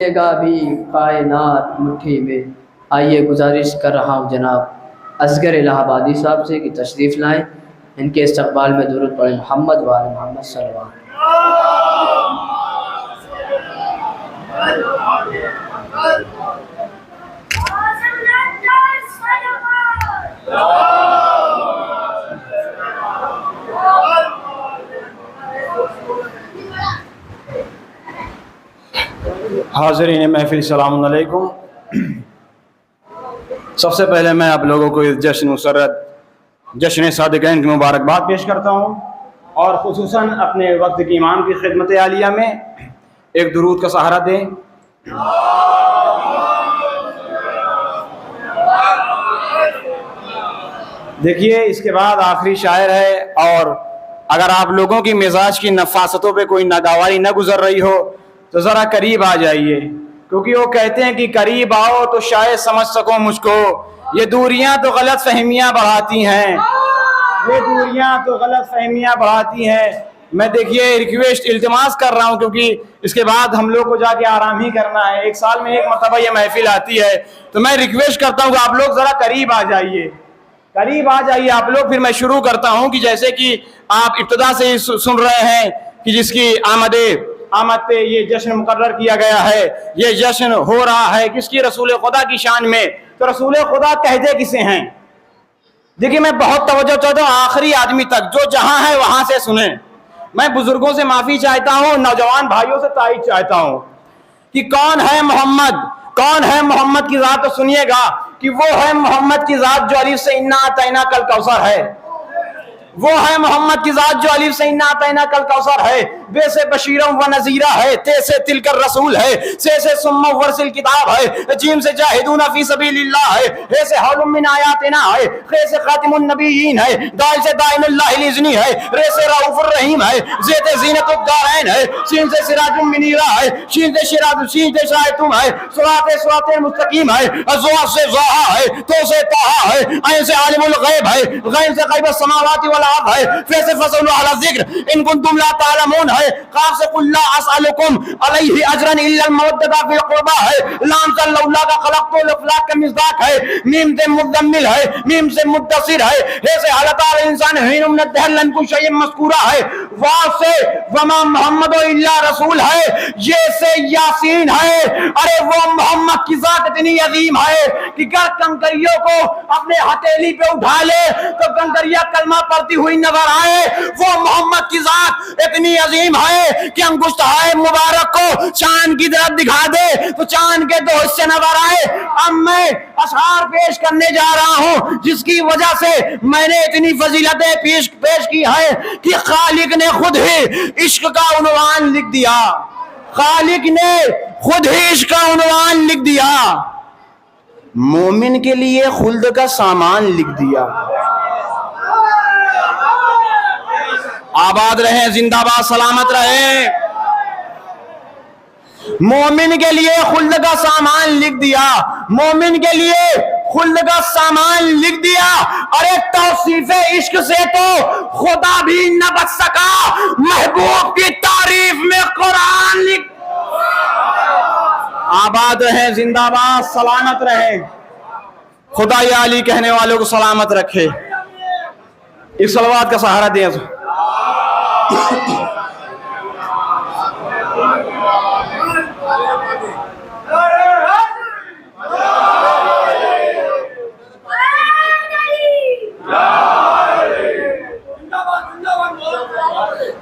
का भी कायनात मुट्ठी में। आइए गुजारिश कर रहा हूँ जनाब असगर इलाहाबादी साहब से कि तशरीफ़ लाएँ, इनके इस्तकबाल में दुरूद पढ़ें मोहम्मद वाले मोहम्मद सल्लल्लाहु हाज़रीन महफिल सलाम अलैकुम। सबसे पहले मैं आप लोगों को इस जश्न मुसर्रत जश्न सादिक़ैन की मुबारकबाद पेश करता हूँ और ख़ुसूसन अपने वक्त की इमाम की खिदमत आलिया में एक दुरूद का सहारा दें। देखिए, इसके बाद आखिरी शायर है, और अगर आप लोगों की मिजाज की नफासतों पे कोई नागवारी न गुजर रही हो तो ज़रा करीब आ जाइए, क्योंकि वो कहते हैं कि करीब आओ तो शायद समझ सको मुझको, ये दूरियां तो गलत फहमियाँ बढ़ाती हैं, ये दूरियां तो गलत फहमियाँ बढ़ाती हैं। मैं देखिए रिक्वेस्ट इल्तिमास कर रहा हूँ, क्योंकि इसके बाद हम लोग को जाके आराम ही करना है। एक साल में एक मरतबा ये महफिल आती है, तो मैं रिक्वेस्ट करता हूँ कि आप लोग ज़रा करीब आ जाइए, करीब आ जाइए आप लोग। फिर मैं शुरू करता हूँ कि जैसे कि आप इब्तिदा से ही सुन रहे हैं कि जिसकी आमद पे ये जश्न मुकर्रर किया गया है, ये जश्न हो रहा है किसकी? रसूल खुदा की शान में। तो रसूल खुदा कहते किसे हैं? देखिए, मैं बहुत तवज्जो चाहता हूँ आखिरी आदमी तक, जो जहां है वहां से सुने। मैं बुजुर्गों से माफी चाहता हूँ, नौजवान भाइयों से तारीफ चाहता हूँ कि कौन है मोहम्मद, कौन है मोहम्मद की जात। तो सुनिएगा कि वो है मोहम्मद की जात जो अलीफ से इन्ना अतैना कल कौसर है, वो है मोहम्मद की जात जो अलीफ से इन्ना अतैना कल कौसर है, बे से बशीरम व नजीरा है, ते से तिलकर रसूल है, से सुम्मा वर्सिल किताब है, जीम से जाहिदूना फी सबीलिल्लाह है, हे से हौलुम मिन आयातिना है, खे से खातिमुन नबिय्यीन है, दाल से दाइनुल्लाहिल इज़्नी है, रे से रऊफुर रहीम है, जे से ज़ीनतुद दारैन है, सीन से सिराजुम मुनीरा है, शीन से शायतुम है, सुराते मुस्तकीम है, अज़वा से ज़हा है, तो से ताहा है, ऐन से आलिमुल गैब है, गैब से गैबुस समावाति वल अर्द है, फे से फसलु अला ज़िक्र इन कुंतुम ला तालमून है, काफ से कुल ला असअलुकुम अलैहि अजरन इल्ला अल मवद्दता फिल क़ुरबा है, लाम से लौला का खलक़तु लफ़लाक का मिज़दाक है, मीम से मुज़म्मिल है, मीम से मुद्दसिर है, हे से हलता इंसान हिनुम न दहलन कुछ शैइन मज़कूरा है, वाव से वमा मुहम्मदु इल्ला रसूल है, ये से यासीन है। अरे वो मोहम्मद की जात इतनी अजीम है कि अगर कंकरियों को अपने हथेली पे उठा ले तो कंकरिया कलमा पढ़ती हुई नजर आए। वो मोहम्मद की जात इतनी अजीम है कि अंगुष्ठाए मुबारक को चांद की तरफ दिखा दे तो चांद के दो हिस्से नजर आए। अब मैं अशआर पेश करने जा रहा हूं जिसकी वजह से मैंने इतनी फजीलतें पेश की है कि खालिक ने खुद ही इश्क का उन्वान लिख दिया, खालिक ने खुद ही इश्क का उन्वान लिख दिया, मोमिन के लिए खुल्द का सामान लिख दिया। आबाद रहे, जिंदाबाद, सलामत रहे। मोमिन के लिए खुल्द का सामान लिख दिया, मोमिन के लिए खुल्द का सामान लिख दिया। अरे तौसीफे इश्क से तो खुदा भी न बच सका, महबूब की तारीफ में कुरान लिख। आबाद रहे, जिंदाबाद, सलामत रहे। खुदा या अली कहने वालों को सलामत रखे। इस सलवात का सहारा दिया।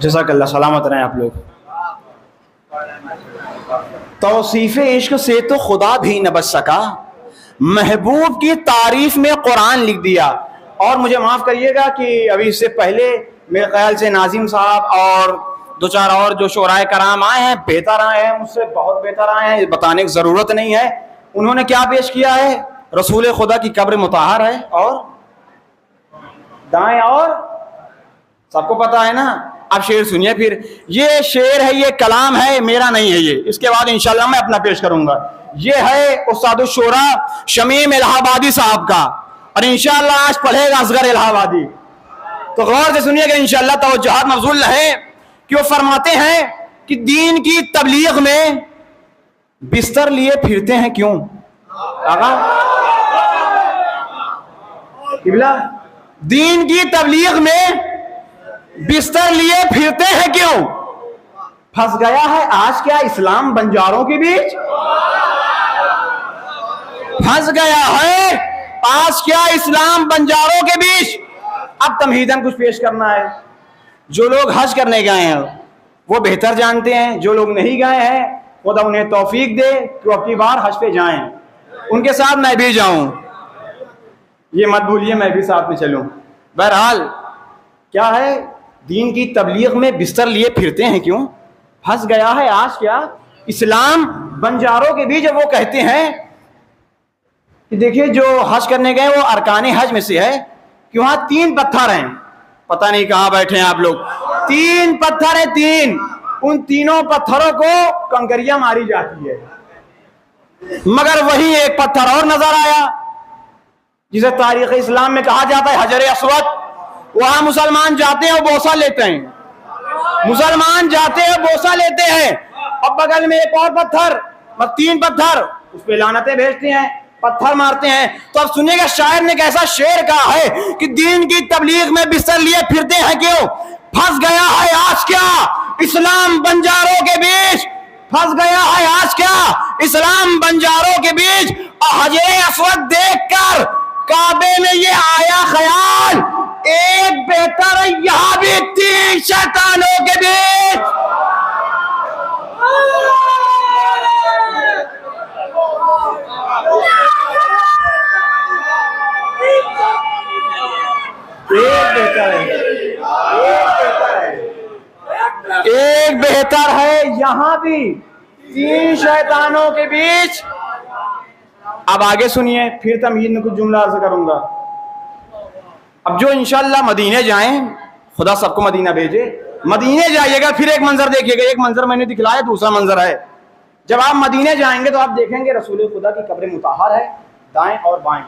जज़ाकल्लाह, सलामत रहें आप लोग। तौसीफ़े इश्क से तो खुदा भी न बच सका, महबूब की तारीफ में कुरान लिख दिया। और मुझे माफ करिएगा कि अभी इससे पहले मेरे ख्याल से नाजिम साहब और दो चार और जो शोराए कराम आए हैं, बेहतर आए हैं, मुझसे बहुत बेहतर आए हैं, बताने की जरूरत नहीं है। उन्होंने क्या पेश किया है? रसूल खुदा की कब्र मुताहर है और दाएं, और सबको पता है ना। अब शेर सुनिए, फिर ये शेर है, ये कलाम है, मेरा नहीं है ये। इसके बाद इंशाल्लाह मैं अपना पेश करूंगा। ये है उस्तादुश शोरा शमीम इलाहाबादी साहब का, और इंशाल्लाह आज पढ़ेगा असगर इलाहाबादी। तो गौर से सुनिएगा इंशाअल्लाह, तवज्जुहात मबज़ूल है कि वो फरमाते हैं कि दीन की तबलीग में बिस्तर लिए फिरते हैं क्यों? आगा किबला, दीन की तबलीग में बिस्तर लिए फिरते हैं क्यों? फंस गया है आज क्या इस्लाम बंजारों के बीच? फंस गया है आज क्या इस्लाम बंजारों के बीच? अब तमहीदन कुछ पेश करना है। जो लोग हज करने गए हैं वो बेहतर जानते हैं, जो लोग नहीं गए हैं खुदा उन्हें तौफीक दे कि वो अपनी बार हज पे जाएं, उनके साथ मैं भी जाऊं, ये मत भूलिए मैं भी साथ में चलूं। बहरहाल क्या है, दीन की तबलीग में बिस्तर लिए फिरते हैं क्यों? फंस गया है आज क्या इस्लाम बंजारों के बीच। वो कहते हैं कि देखिए जो हज करने गए वो अरकान हज में से है कि वहां 3 पत्थर हैं, पता नहीं कहां बैठे हैं आप लोग, 3 पत्थर है, 3, उन तीनों पत्थरों को कंकरियां मारी जाती है, मगर वही एक पत्थर और नजर आया जिसे तारीख इस्लाम में कहा जाता है हजर अस्वद। वहां मुसलमान जाते हैं और बोसा लेते हैं, मुसलमान जाते हैं बोसा लेते हैं, और बगल में एक और पत्थर, 3 पत्थर, उस पे लानतें भेजते हैं, पत्थर मारते हैं। तो अब सुनिएगा शायर ने कैसा शेर कहा है कि दीन की तबलीग में बिस्तर लिए फिरते हैं क्यों? फंस गया है आज क्या इस्लाम बंजारों के बीच? फंस गया है आज क्या इस्लाम बंजारों के बीच? और हजरे अस्वद देखकर काबे में ये आया ख्याल, एक बेहतर है यहां भी 3 शैतानों के बीच। एक बेहतर है यहां भी 3 शैतानों के बीच। अब आगे सुनिए, फिर तमहीद में कुछ जुमला अर्ज करूंगा। अब जो इंशाअल्लाह मदीने जाएं, खुदा सबको मदीना भेजे, मदीने जाइएगा, फिर एक मंजर देखिएगा। एक मंजर मैंने दिखलाया, दूसरा मंजर है, जब आप मदीने जाएंगे तो आप देखेंगे रसूल खुदा की कब्र मुताहर है दाएं और बाएं,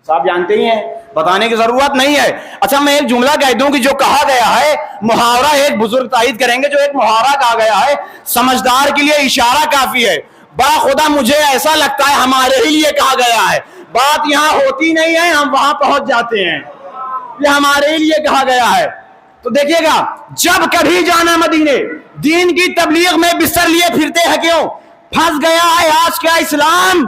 आप जानते ही हैं, बताने की जरूरत नहीं है। अच्छा मैं एक जुमला कह दूं कि जो कहा गया है मुहावरा, एक बुजुर्ग तायद करेंगे, जो एक मुहावरा कहा गया है समझदार के लिए इशारा काफी है। बा खुदा मुझे ऐसा लगता है हमारे ही लिए कहा गया है, बात यहाँ होती नहीं है, हम वहां पहुंच जाते हैं, ये हमारे ही लिए कहा गया है। तो देखिएगा, जब कभी जाना मदीने, दीन की तबलीग में बिस्तर लिए फिरते हैं क्यों? फंस गया है आज क्या इस्लाम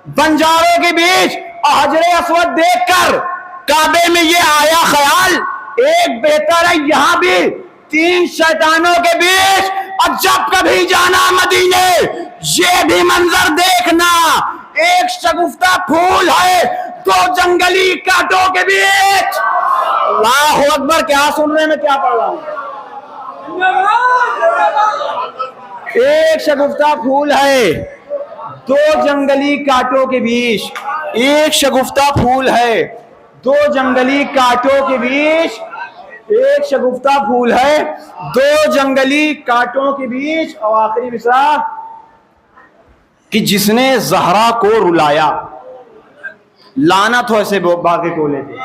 बंजारों के बीच? और हजरे अस्वद देखकर काबे में ये आया ख्याल, एक बेहतर है यहां भी 3 शैतानों के बीच। और जब कभी जाना मदीने, ये भी मंजर देखना, एक शगुफ्ता फूल है 2 जंगली कांटों के बीच। अल्लाह अकबर, क्या सुन रहे हैं, मैं क्या पढ़ रहा हूं? एक शगुफ्ता फूल है 2 जंगली कांटों के बीच, एक शगुफ्ता फूल है 2 जंगली कांटों के बीच, एक शगुफ्ता फूल है 2 जंगली कांटों के बीच। और आखिरी मिसरा कि जिसने जहरा को रुलाया, लानत हो ऐसे बागे टोले पे,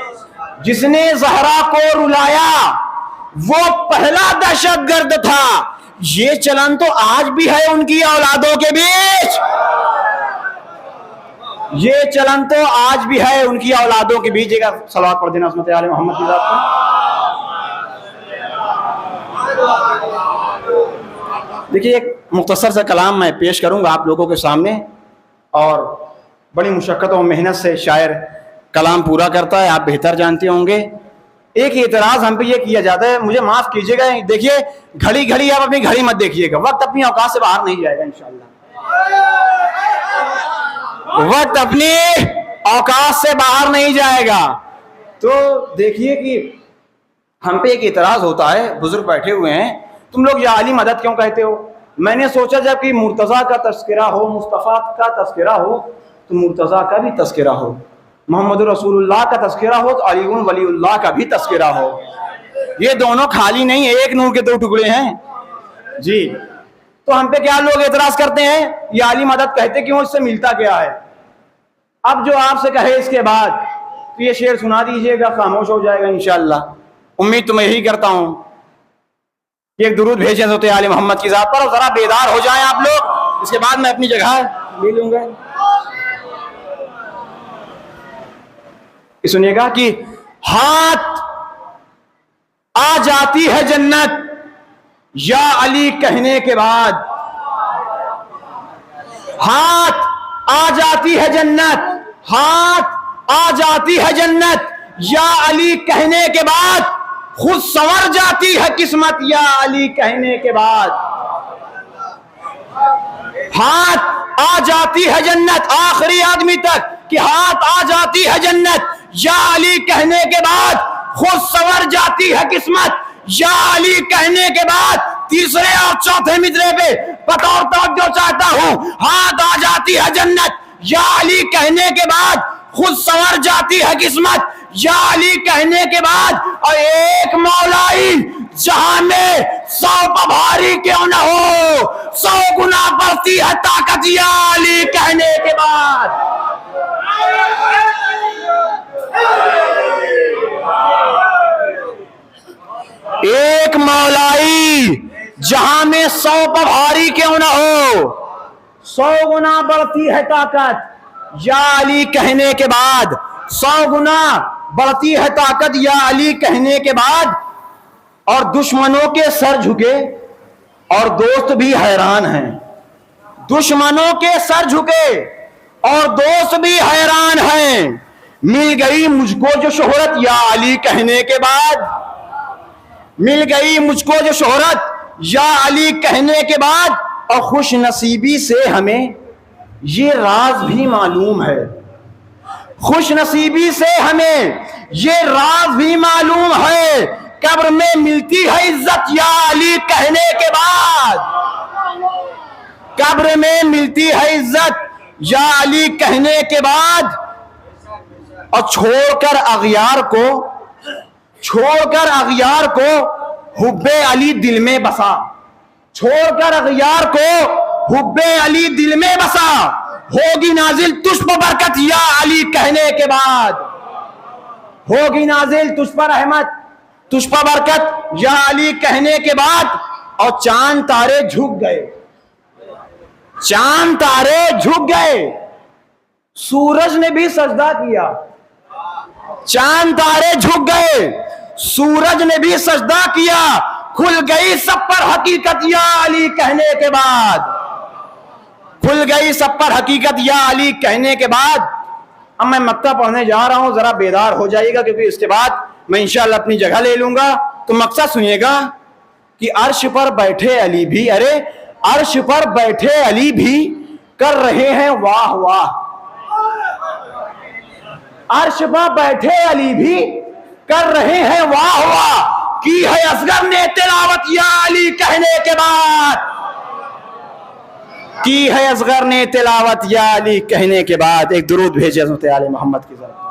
जिसने जहरा को रुलाया वो पहला दहशतगर्द था। ये चलन तो आज भी है उनकी औलादों के बीच, ये चलन तो आज भी है उनकी औलादों के बीच। एक सलावत पढ़ देना उसमें आले मोहम्मद की जात पर। देखिए, एक मुख्तसर सा कलाम मैं पेश करूंगा आप लोगों के सामने, और बड़ी मुशक्कत और मेहनत से शायर कलाम पूरा करता है, आप बेहतर जानते होंगे। एक एतराज हम पे ये किया जाता है, मुझे माफ कीजिएगा, देखिए घड़ी घड़ी आप अपनी घड़ी मत देखिएगा, वक्त अपनी औकात से बाहर नहीं जाएगा इंशाअल्लाह, वक्त अपनी औकात से बाहर नहीं जाएगा। तो देखिए कि हम पे एक इतराज होता है, बुजुर्ग बैठे हुए हैं, तुम लोग या अली मदद क्यों कहते हो? मैंने सोचा जब कि मुर्तजा का तस्करा हो, मुस्तफ़ा का तस्करा हो, तो मुर्तजा का भी तस्करा हो, मोहम्मद रसूलुल्लाह का तस्करा हो, तो अली वलीउल्लाह का भी तस्करा हो। ये दोनों खाली नहीं है, एक नूर के 2 टुकड़े हैं जी। तो हम पे क्या लोग एतराज करते हैं, ये अली मदद कहते क्यों, इससे मिलता क्या है? अब जो आपसे कहे इसके बाद तो ये शेर सुना दीजिएगा, खामोश हो जाएगा इंशाअल्लाह। उम्मीद तो मैं यही करता हूं कि एक दुरूद भेजें ज़ात आले मोहम्मद की जात पर, और जरा बेदार हो जाएं आप लोग। इसके बाद मैं अपनी जगह ले लूंगा। सुनिएगा कि हाथ आ जाती है जन्नत या अली कहने के बाद, हाथ आ जाती है जन्नत, हाथ आ जाती है जन्नत या अली कहने के बाद, खुद संवर जाती है किस्मत या अली कहने के बाद। हाथ आ जाती है जन्नत, आखिरी आदमी तक कि हाथ आ जाती है जन्नत या अली कहने के बाद, खुद संवर जाती है किस्मत या अली कहने के बाद। तीसरे और चौथे मिसरे पे बतौर तवज्जो चाहता हूं, हाथ आ जाती है जन्नत या अली कहने के बाद, खुद संवर जाती है किस्मत या अली कहने के बाद। और एक मौलाई जहां में 100 भारी क्यों न हो, 100 गुना बढ़ती है ताकत या अली कहने के बाद। एक मौलाई जहां में 100 भारी क्यों ना हो, 100 गुना बढ़ती है ताकत या अली कहने के बाद, 100 गुना बढ़ती है ताकत या अली कहने के बाद। और दुश्मनों के सर झुके और दोस्त भी हैरान हैं, दुश्मनों के सर झुके और दोस्त भी हैरान हैं। मिल गई मुझको जो शोहरत या अली कहने के बाद, मिल गई मुझको जो शोहरत या अली कहने के बाद। और खुश नसीबी से हमें ये राज भी मालूम है, खुश नसीबी से हमें ये राज भी मालूम है, कब्र में मिलती है इज्जत या अली कहने के बाद, कब्र में मिलती है इज्जत या अली कहने के बाद। और छोड़कर अगियार को हुब्बे अली दिल में बसा, छोड़कर अगियार को हुब्बे अली दिल में बसा। होगी नाजिल तुझ पर बरकत या अली कहने के बाद, होगी नाजिल तुझ पर रहमत, तुझ पर बरकत या अली कहने के बाद। और चांद तारे झुक गए, चांद तारे झुक गए, सूरज ने भी सजदा किया। चांद तारे झुक गए, सूरज ने भी सजदा किया। खुल गई सब पर हकीकत या अली कहने के बाद, खुल गई सब पर हकीकत या अली कहने के बाद। अब मैं मक्का पढ़ने जा रहा हूं, जरा बेदार हो जाइएगा, क्योंकि इसके बाद मैं इंशाअल्लाह अपनी जगह ले लूंगा। तो मकसद सुनिएगा कि अर्श पर बैठे अली भी, अरे अर्श पर बैठे अली भी कर रहे हैं वाह वाह, अर्श पर बैठे अली भी कर रहे हैं वाह वाह। की है असगर ने तिलावत या अली कहने के बाद, की है असगर ने तिलावत या अली कहने के बाद। एक दुरूद भेजे हज़रत आले मोहम्मद की तरफ।